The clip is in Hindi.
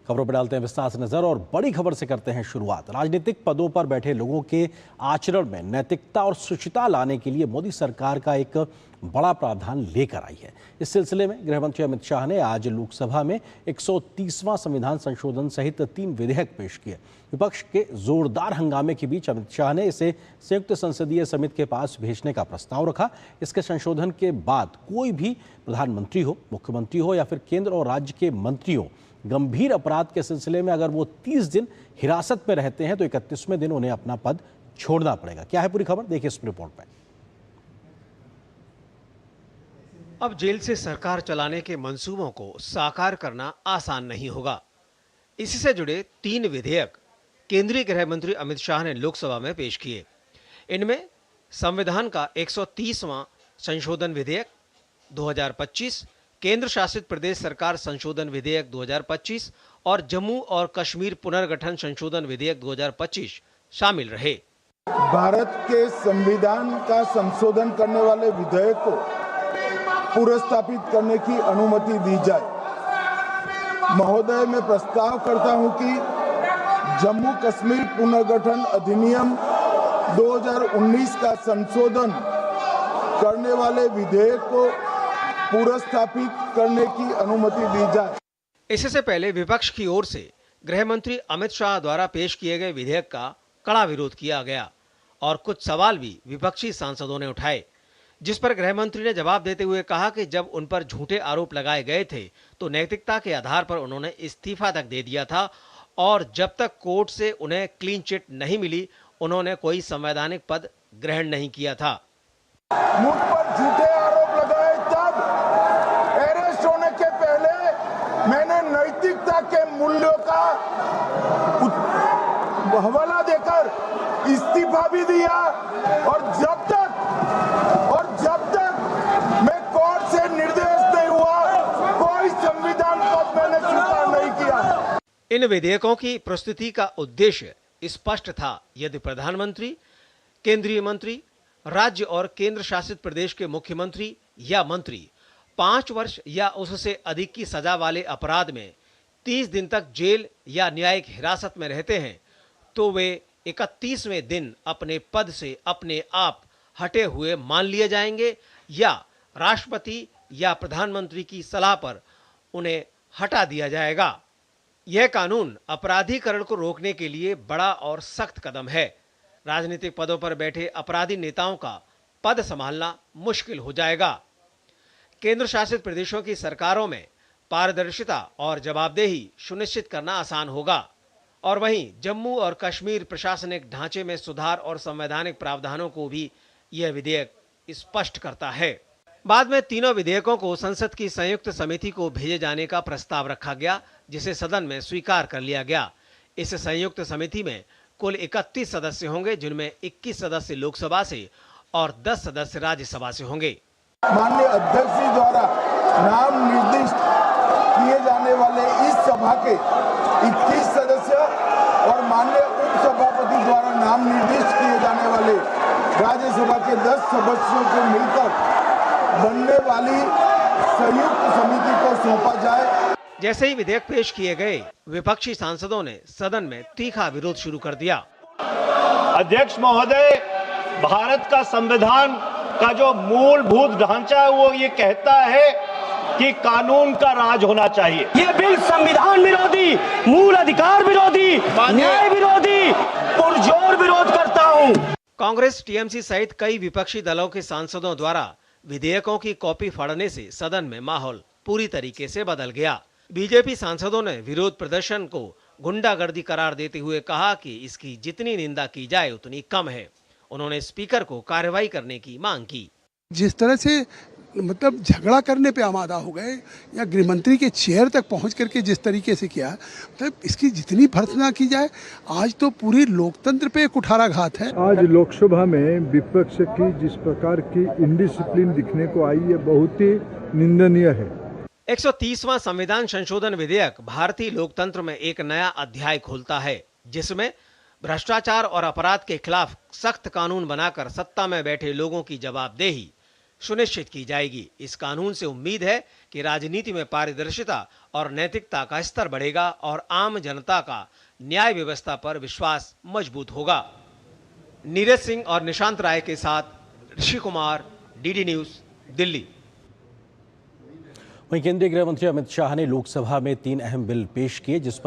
खबरों पर डालते हैं विस्तार से नजर और बड़ी खबर से करते हैं शुरुआत। राजनीतिक पदों पर बैठे लोगों के आचरण में नैतिकता और शुचिता लाने के लिए मोदी सरकार का एक बड़ा प्रावधान लेकर आई है। इस सिलसिले में गृह मंत्री अमित शाह ने आज लोकसभा में 130वां संविधान संशोधन सहित 3 विधेयक पेश किए। विपक्ष के जोरदार हंगामे के बीच अमित शाह ने इसे संयुक्त संसदीय समिति के पास भेजने का प्रस्ताव रखा। इसके संशोधन के बाद कोई भी प्रधानमंत्री हो, मुख्यमंत्री हो या फिर केंद्र और राज्य के मंत्री हो, गंभीर अपराध के सिलसिले में अगर वो 30 दिन हिरासत में रहते हैं तो 31वें दिन उन्हें अपना पद छोड़ना पड़ेगा। क्या है पूरी खबर, देखिए इस रिपोर्ट में। अब जेल से सरकार चलाने के मंसूबों को साकार करना आसान नहीं होगा। इसी से जुड़े 3 विधेयक केंद्रीय गृह मंत्री अमित शाह ने लोकसभा में पेश किए। इनमें संविधान का 130वां संशोधन विधेयक 2025, केंद्र शासित प्रदेश सरकार संशोधन विधेयक 2025 और जम्मू और कश्मीर पुनर्गठन संशोधन विधेयक 2025 शामिल रहे। भारत के संविधान का संशोधन करने वाले विधेयक को पुनर्स्थापित करने की अनुमति दी जाए। महोदय, मैं प्रस्ताव करता हूं कि जम्मू कश्मीर पुनर्गठन अधिनियम 2019 का संशोधन करने वाले विधेयक को पुनर्स्थापित करने की अनुमति दी जाए। इससे पहले विपक्ष की ओर से गृह मंत्री अमित शाह द्वारा पेश किए गए विधेयक का कड़ा विरोध किया गया और कुछ सवाल भी विपक्षी सांसदों ने उठाए, जिस पर गृह मंत्री ने जवाब देते हुए कहा कि जब उन पर झूठे आरोप लगाए गए थे तो नैतिकता के आधार पर उन्होंने इस्तीफा तक दे दिया था और जब तक कोर्ट से उन्हें क्लीन चिट नहीं मिली उन्होंने कोई संवैधानिक पद ग्रहण नहीं किया था। मुझ पर झूठे आरोप लगाए तब अरेस्ट होने के पहले मैंने नैतिकता के मूल्यों का हवाला देकर इस्तीफा भी दिया और जब तक मैं कोर्ट से निर्देश नहीं हुआ कोई संविधान पद मैंने स्वीकार नहीं किया। इन विधेयकों की प्रस्तुति का उद्देश्य स्पष्ट था। यदि प्रधानमंत्री, केंद्रीय मंत्री, राज्य और केंद्र शासित प्रदेश के मुख्यमंत्री या मंत्री 5 वर्ष या उससे अधिक की सजा वाले अपराध में 30 दिन तक जेल या न्यायिक हिरासत में रहते हैं तो वे 31वें दिन अपने पद से अपने आप हटे हुए मान लिए जाएंगे या राष्ट्रपति या प्रधानमंत्री की सलाह पर उन्हें हटा दिया जाएगा। यह कानून अपराधीकरण को रोकने के लिए बड़ा और सख्त कदम है। राजनीतिक पदों पर बैठे अपराधी नेताओं का पद संभालना मुश्किल हो जाएगा। केंद्र शासित प्रदेशों की सरकारों में पारदर्शिता और जवाबदेही सुनिश्चित करना आसान होगा और वहीं जम्मू और कश्मीर प्रशासनिक ढांचे में सुधार और संवैधानिक प्रावधानों को भी यह विधेयक स्पष्ट करता है। बाद में तीनों विधेयकों को संसद की संयुक्त समिति को भेजे जाने का प्रस्ताव रखा गया, जिसे सदन में स्वीकार कर लिया गया। इस संयुक्त समिति में कुल 31 सदस्य होंगे, जिनमें 21 सदस्य लोकसभा से और 10 सदस्य राज्यसभा से होंगे। माननीय अध्यक्ष जी द्वारा नाम निर्दिष्ट किए जाने वाले इस सभा के 21 सदस्य और माननीय उपसभापति द्वारा नाम निर्दिष्ट किए जाने वाले राज्यसभा के 10 सदस्यों को मिलकर बनने वाली संयुक्त समिति को सौंपा जाए। जैसे ही विधेयक पेश किए गए, विपक्षी सांसदों ने सदन में तीखा विरोध शुरू कर दिया। अध्यक्ष महोदय, भारत का संविधान का जो मूलभूत ढांचा है वो ये कहता है कि कानून का राज होना चाहिए। ये बिल संविधान विरोधी, मूल अधिकार विरोधी, न्याय विरोधी, पुरजोर विरोध करता हूँ। कांग्रेस, टीएमसी सहित कई विपक्षी दलों के सांसदों द्वारा विधेयकों की कॉपी फाड़ने से सदन में माहौल पूरी तरीके से बदल गया। बीजेपी सांसदों ने विरोध प्रदर्शन को गुंडागर्दी करार देते हुए कहा कि इसकी जितनी निंदा की जाए उतनी कम है। उन्होंने स्पीकर को कार्रवाई करने की मांग की। जिस तरह से मतलब झगड़ा करने पे आमादा हो गए या गृहमंत्री के चेयर तक पहुंच करके जिस तरीके से किया, मतलब इसकी जितनी भर्त्सना की जाए, आज तो पूरी लोकतंत्र पे कुठाराघात है। आज लोकसभा में विपक्ष की जिस प्रकार की इंडिसिप्लिन दिखने को आई, ये बहुत ही निंदनीय है। 130वां संविधान संशोधन विधेयक भारतीय लोकतंत्र में एक नया अध्याय खोलता है, जिसमें भ्रष्टाचार और अपराध के खिलाफ सख्त कानून बनाकर सत्ता में बैठे लोगों की जवाबदेही सुनिश्चित की जाएगी। इस कानून से उम्मीद है कि राजनीति में पारदर्शिता और नैतिकता का स्तर बढ़ेगा और आम जनता का न्याय व्यवस्था पर विश्वास मजबूत होगा। नीरज सिंह और निशांत राय के साथ ऋषि कुमार, डीडी न्यूज, दिल्ली। वहीं केंद्रीय गृह मंत्री अमित शाह ने लोकसभा में 3 अहम बिल पेश किए, जिस पर